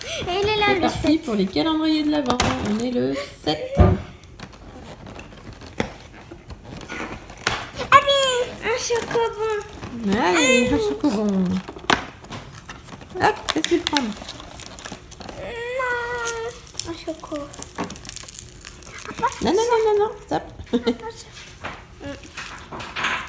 Et il est là C'est le parti 7. pour les calendriers de l'Avent. On est le 7. Allez, un chocobon. Allez, un chocobon. Hop, qu'est-ce que tu prends? Non, un choco. Non, non, non, non, non, stop.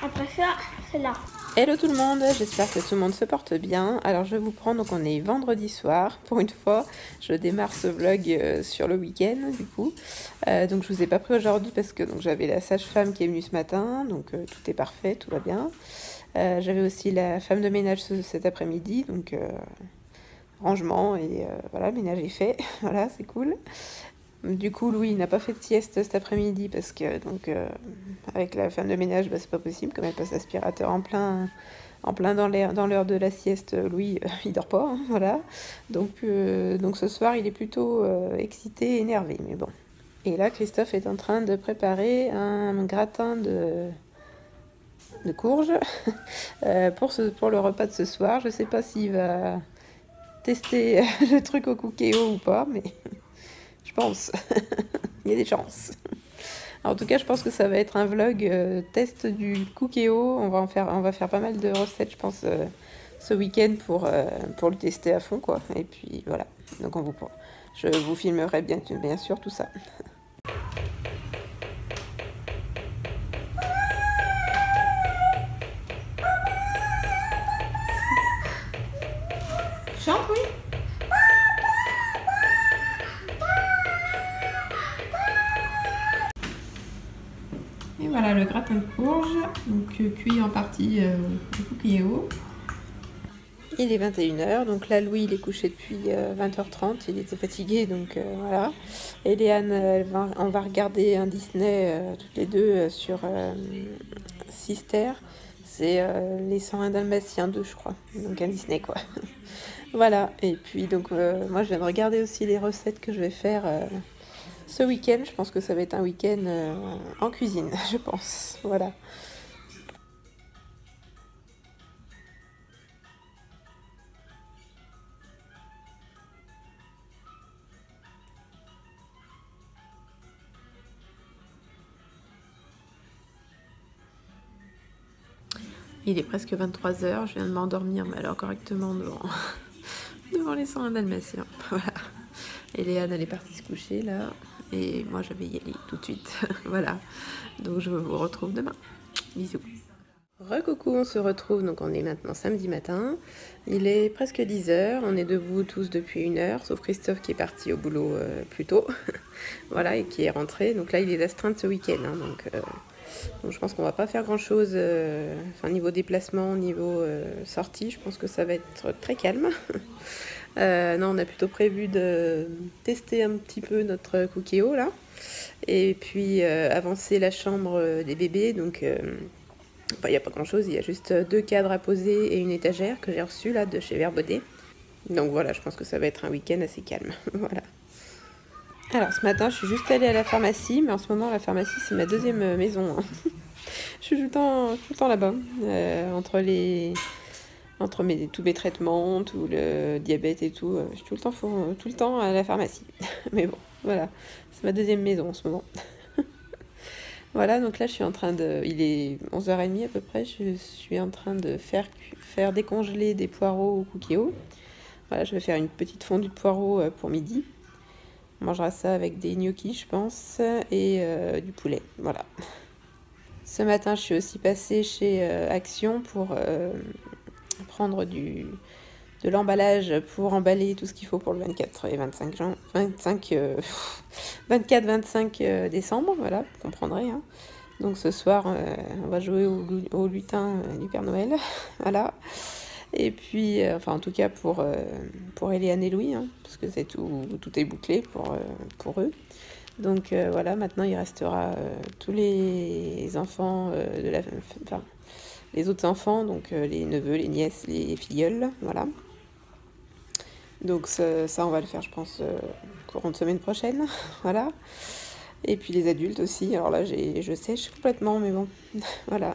Après ça, c'est là. Hello tout le monde, j'espère que tout le monde se porte bien. Alors je vous prends, donc on est vendredi soir, pour une fois. Je démarre ce vlog sur le week-end du coup. Donc je vous ai pas pris aujourd'hui parce que j'avais la sage-femme qui est venue ce matin, donc tout est parfait, tout va bien. J'avais aussi la femme de ménage cet après-midi, donc rangement et voilà, ménage est fait, voilà, c'est cool. Du coup, Louis n'a pas fait de sieste cet après-midi parce que, avec la femme de ménage, c'est pas possible. Comme elle passe l'aspirateur en plein dans l'heure de la sieste, Louis, il dort pas, hein, voilà. Donc ce soir, il est plutôt excité, énervé, mais bon. Et là, Christophe est en train de préparer un gratin de courge pour le repas de ce soir. Je sais pas s'il va tester le truc au cookéo ou pas, mais je pense. Il y a des chances. En tout cas, je pense que ça va être un vlog test du cookéo. On va faire pas mal de recettes, je pense, ce week-end pour le tester à fond, quoi. Et puis voilà. Donc je vous filmerai bien sûr tout ça. Chante, oui. Et voilà le gratin de courge, donc cuit en partie au cookéo. Il est 21h, donc là Louis il est couché depuis 20h30, il était fatigué, donc voilà. Et Léane, on va regarder un Disney toutes les deux sur Sister. C'est les 101 Dalmatiens 2, je crois, donc un Disney quoi. Voilà, et puis donc moi je viens de regarder aussi les recettes que je vais faire ce week-end. Je pense que ça va être un week-end en cuisine, je pense, voilà. Il est presque 23h, je viens de m'endormir, mais alors correctement devant les 101 Dalmatiens. Voilà. Et Léane, elle est partie se coucher là, et moi je vais y aller tout de suite. Voilà. Donc je vous retrouve demain. Bisous. Recoucou, on se retrouve, donc on est maintenant samedi matin. Il est presque 10h, on est debout tous depuis 1 heure, sauf Christophe qui est parti au boulot plus tôt. Voilà, et qui est rentré. Donc là, il est astreint ce week-end, hein, donc je pense qu'on va pas faire grand chose, niveau déplacement, niveau sortie, je pense que ça va être très calme. Non, on a plutôt prévu de tester un petit peu notre cookéo là, et puis avancer la chambre des bébés, donc il n'y a pas grand chose, il y a juste 2 cadres à poser et une étagère que j'ai reçue là de chez Verbaudet. Donc voilà, je pense que ça va être un week-end assez calme. Voilà. Alors ce matin, je suis juste allée à la pharmacie, mais en ce moment, la pharmacie, c'est ma deuxième maison. Hein. Je suis tout le temps là-bas, entre tous mes traitements, tout le diabète et tout. Je suis tout le temps à la pharmacie. Mais bon, voilà, c'est ma deuxième maison en ce moment. Voilà, donc là, je suis en train de... Il est 11h30 à peu près, je suis en train de faire décongeler des poireaux au cookéo. Voilà, je vais faire une petite fondue de poireaux pour midi. On mangera ça avec des gnocchis, je pense, et du poulet. Voilà. Ce matin, je suis aussi passée chez Action pour prendre de l'emballage pour emballer tout ce qu'il faut pour le 24 et 24-25 décembre. Voilà, vous comprendrez. Hein. Donc ce soir, on va jouer au lutin du Père Noël. Voilà. Et puis, en tout cas pour Eliane et Louis, hein, parce que tout est bouclé pour eux. Donc voilà, maintenant il restera tous les enfants les autres enfants, donc les neveux, les nièces, les filleuls, voilà. Donc ça on va le faire, je pense, courant de semaine prochaine, voilà. Et puis les adultes aussi, alors là je sèche complètement, mais bon, voilà.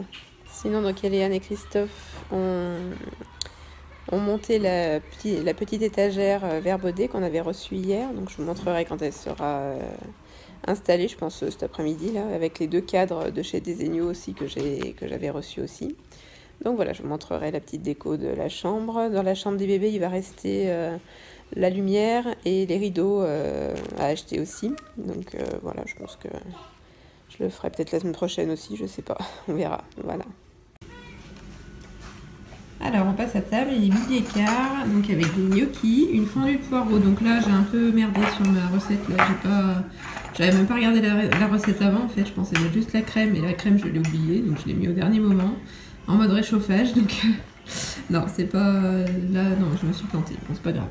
Sinon, donc Eliane et Christophe ont ont monté la petite étagère Verbaudet qu'on avait reçue hier. Donc je vous montrerai quand elle sera installée, je pense cet après-midi, là, avec les 2 cadres de chez Desenio aussi que j'avais reçus aussi. Donc voilà, je vous montrerai la petite déco de la chambre. Dans la chambre des bébés, il va rester la lumière et les rideaux à acheter aussi. Donc voilà, je pense que je le ferai peut-être la semaine prochaine aussi, je sais pas, on verra, voilà. Alors on passe à table, il est midi et quart, donc avec des gnocchis, une fondue de poireaux. Donc là j'ai un peu merdé sur ma recette, là j'avais même pas regardé la recette avant en fait, je pensais mettre juste la crème, et la crème je l'ai oubliée, donc je l'ai mis au dernier moment, en mode réchauffage, donc non c'est pas, là non je me suis plantée, bon c'est pas grave.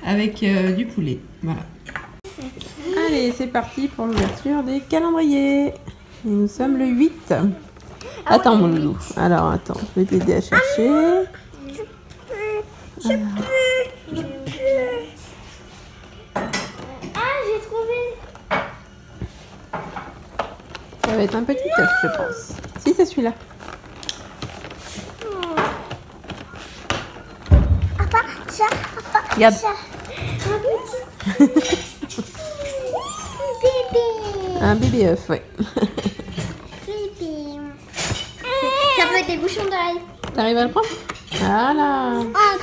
Avec du poulet, voilà. Allez c'est parti pour l'ouverture des calendriers, et nous sommes le 8. Attends mon loulou, alors attends, je vais t'aider à chercher. Je peux. Ah, j'ai trouvé. Ça va être un petit œuf, je pense. Si, c'est celui-là. Papa, ça, papa, Regarde. ça. Un petit bébé. Un bébé œuf, ouais. Bébé. Ça peut être des bouchons d'oreilles. T'arrives à le prendre? Voilà. Ah,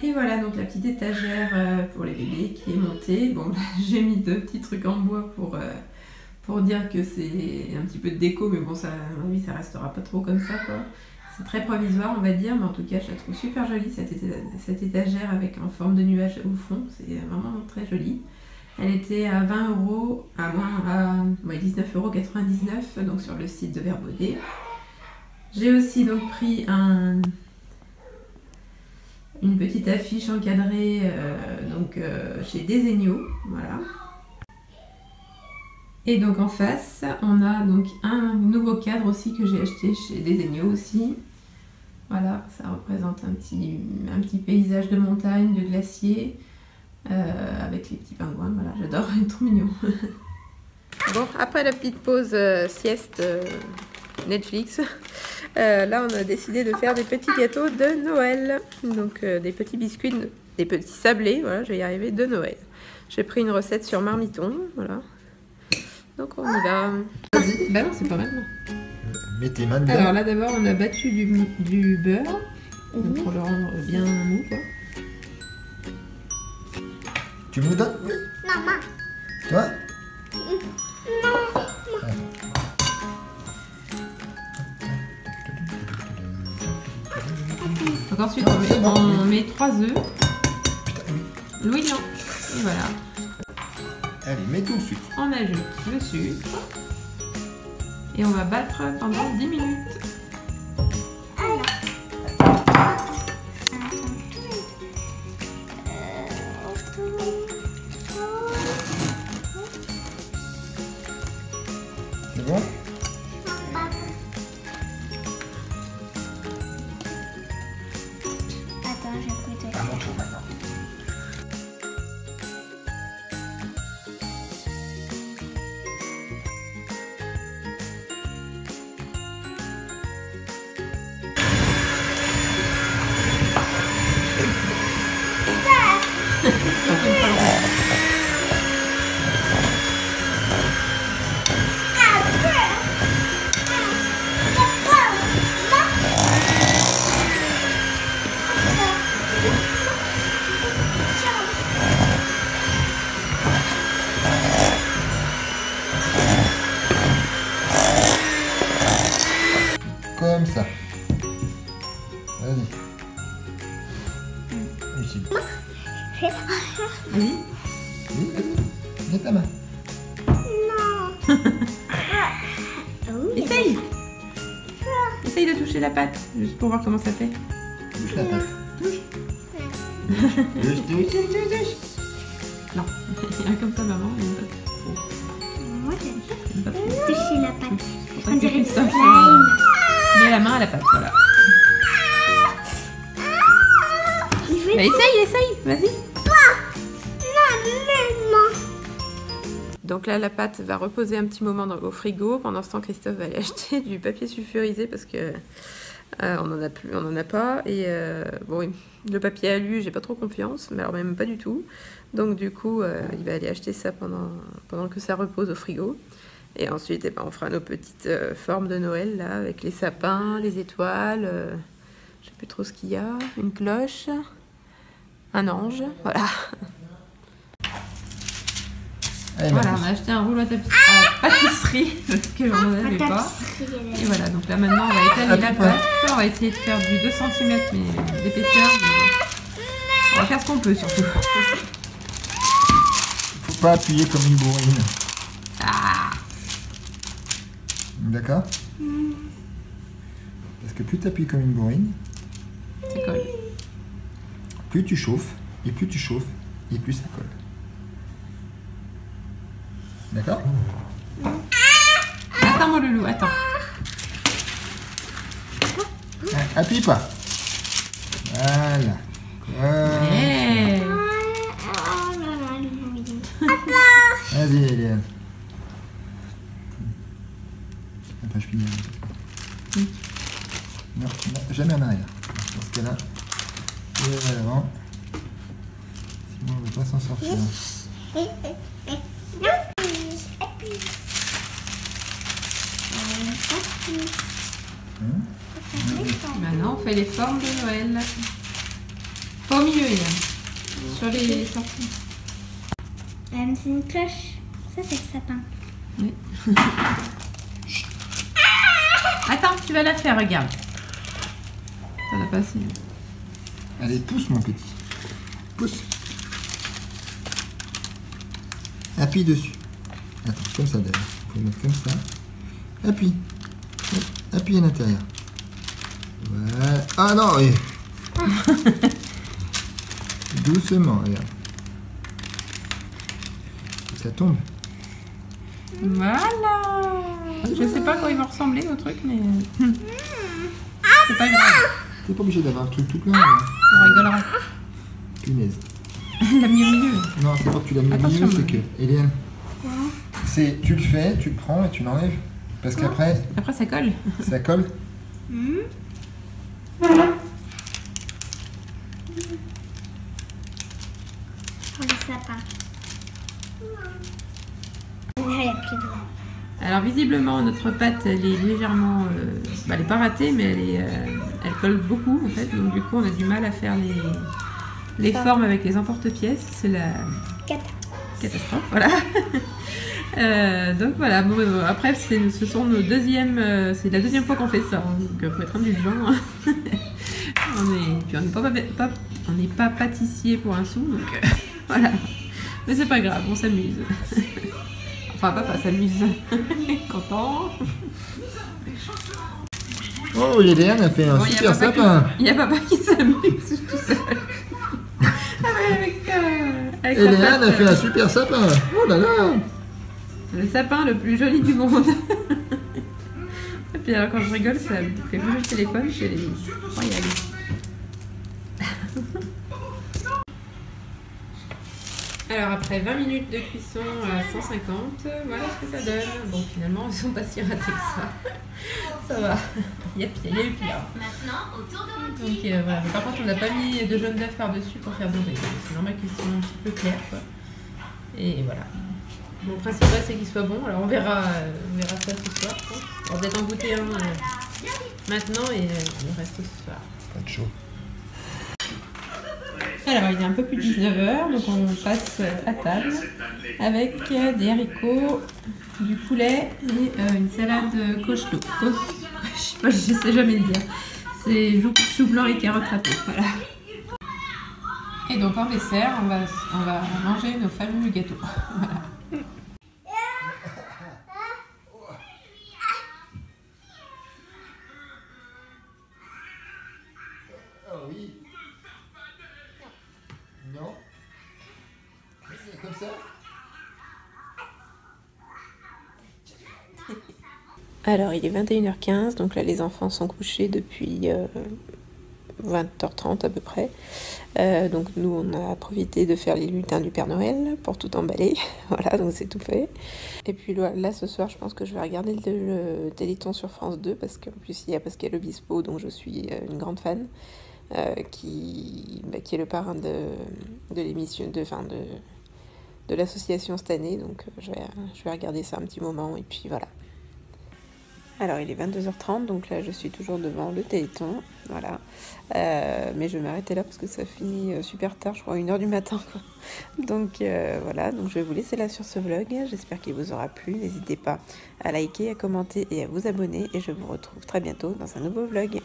Et voilà donc la petite étagère pour les bébés qui est montée. Bon, j'ai mis 2 petits trucs en bois pour dire que c'est un petit peu de déco, mais bon, ça, à mon avis, ça restera pas trop comme ça, quoi. C'est très provisoire, on va dire, mais en tout cas, je la trouve super jolie, cette étagère avec en forme de nuage au fond. C'est vraiment très joli. Elle était à 20 €, à 19,99 €, donc sur le site de Verbaudet. J'ai aussi donc pris une petite affiche encadrée chez Desenio, voilà. Et donc en face, on a donc un nouveau cadre aussi que j'ai acheté chez Desenio aussi. Voilà, ça représente un petit paysage de montagne, de glacier, avec les petits pingouins, voilà, j'adore, il est trop mignon. Bon, après la petite pause sieste Netflix, là on a décidé de faire des petits gâteaux de Noël, donc des petits biscuits, des petits sablés, voilà, je vais y arriver, de Noël. J'ai pris une recette sur Marmiton, voilà. Donc on y va. Vas-y, bah non, c'est pas mal. Non. Mets tes mains dedans. Alors là d'abord on a battu du beurre, donc pour le rendre bien mou, quoi. Tu me le donnes? Oui. maman. Toi? Donc ensuite on met 3 œufs. Louis non. Et voilà. Allez, mets tout le sucre. On ajoute le sucre. Et on va battre pendant 10 minutes. C'est bon? Attends, j'ai pris de... À mon tour maintenant. Comme ça. Vas-y. Ici. Vas-y. Oui, vas-y. Mets ta main. Non. Essaye. Essaye de toucher la pâte, juste pour voir comment ça fait. Touche la pâte. Touche. Touche. Non, comme ça maman. Moi, j'aime pas toucher la pâte. C'est pour ça On que dirait du Christophe slime. met la main à la pâte, voilà. Il veut... Bah, essaye, vas-y. Non. Donc là, la pâte va reposer un petit moment au frigo. Pendant ce temps, Christophe va aller acheter du papier sulfurisé parce que On en a plus, on en a pas. Et bon, oui, le papier alu, j'ai pas trop confiance, mais alors même pas du tout. Donc du coup, il va aller acheter ça pendant que ça repose au frigo. Et ensuite, eh ben, on fera nos petites formes de Noël, là, avec les sapins, les étoiles, je sais plus trop ce qu'il y a, une cloche, un ange, voilà. Allez, Voilà, Marcus. on a acheté un rouleau à pâtisserie, parce que j'en avais pas. Et voilà, donc là maintenant, on va étaler la pâte. On va essayer de faire du 2 cm d'épaisseur. On va faire ce qu'on peut, surtout. Faut pas appuyer comme une bourrine. Ah, D'accord? Parce que plus tu appuies comme une bourrine, ça colle. plus tu chauffes, et plus tu chauffes, et plus ça colle. D'accord? Attends, mon loulou, attends. Appuie pas. Voilà. Voilà. Hey. Vas-y, Eliane. Attends, je finis. Non, jamais en arrière. Dans ce cas-là, je vais à l'avant. Sinon, on ne va pas s'en sortir. Maintenant, on fait les formes de Noël. Pas au milieu, Yann. Sur les sorties. C'est une cloche. Ça, c'est le sapin. Oui. Attends, tu vas la faire, regarde. Ça l'a passé. Allez, pousse, mon petit. Pousse. Appuie dessus. Attends, comme ça, d'ailleurs. Il faut le mettre comme ça. Appuie. Appuie à l'intérieur. Voilà. Ah non, oui. Doucement, regarde. Ça tombe. Voilà. Je sais pas à quoi ils vont ressembler au truc, mais c'est pas grave. T'es pas obligé d'avoir un truc tout plein. Hein. On rigolera. Punaise. La mis au milieu. Non, c'est pas que tu l'as mis au Attention, milieu, c'est que, Marie. Eliane, c'est tu le fais, tu le prends et tu l'enlèves. Parce qu'après, Après, ça colle. ça colle. Pour le sapin. Elle a plus de doigts. Alors visiblement notre pâte elle est légèrement, elle est pas ratée mais elle colle beaucoup en fait, donc du coup on a du mal à faire les formes avec les emporte-pièces, c'est la catastrophe, voilà. Donc voilà, bon, après ce sont nos c'est la deuxième fois qu'on fait ça, hein, donc faut être indulgent. On n'est pas pâtissier pour un sou, donc voilà. Mais c'est pas grave, on s'amuse. Enfin, papa s'amuse. Content. Oh, Eliane a fait un Bon, super sapin. Il y a papa qui s'amuse tout seul. Ah ouais, avec la Eliane pâte, a fait un super sapin. Oh là là. le sapin le plus joli du monde. Et puis alors quand je rigole, ça me fait bouger le téléphone, je les royal. Alors après 20 minutes de cuisson à 150, voilà ce que ça donne. Bon finalement ils sont pas si ratés que ça. Ça va, il y a eu pire. Donc voilà, mais par contre on n'a pas mis de jaune d'œuf par-dessus pour faire dorer. C'est normal qu'ils soient un petit peu clairs quoi. Et voilà. Bon, le principal c'est qu'il soit bon, alors on verra ça ce soir. On va peut-être en goûter un maintenant et le reste ce soir. Pas de chaud. Alors il est un peu plus de 19h, donc on passe à table avec des haricots, du poulet et une salade cochelo. Je sais jamais le dire. C'est chou blanc et carottes râpées, voilà. Et donc en dessert, on va manger nos fameux gâteaux. Voilà. Ah oui. Non. C'est comme ça. Alors il est 21h15, donc là les enfants sont couchés depuis 20h30 à peu près. Donc nous on a profité de faire les lutins du Père Noël pour tout emballer. Voilà, donc c'est tout fait. Et puis là ce soir je pense que je vais regarder le Téléthon sur France 2 parce qu'en plus il y a Pascal Obispo dont je suis une grande fan qui est le parrain de l'émission de l'association cette année. Donc je vais regarder ça un petit moment et puis voilà. Alors il est 22h30, donc là je suis toujours devant le Téléthon, voilà. Mais je vais m'arrêter là parce que ça finit super tard, je crois 1h du matin, quoi. Donc voilà, donc je vais vous laisser là sur ce vlog, j'espère qu'il vous aura plu, n'hésitez pas à liker, à commenter et à vous abonner, et je vous retrouve très bientôt dans un nouveau vlog.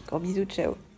Gros bisous, ciao.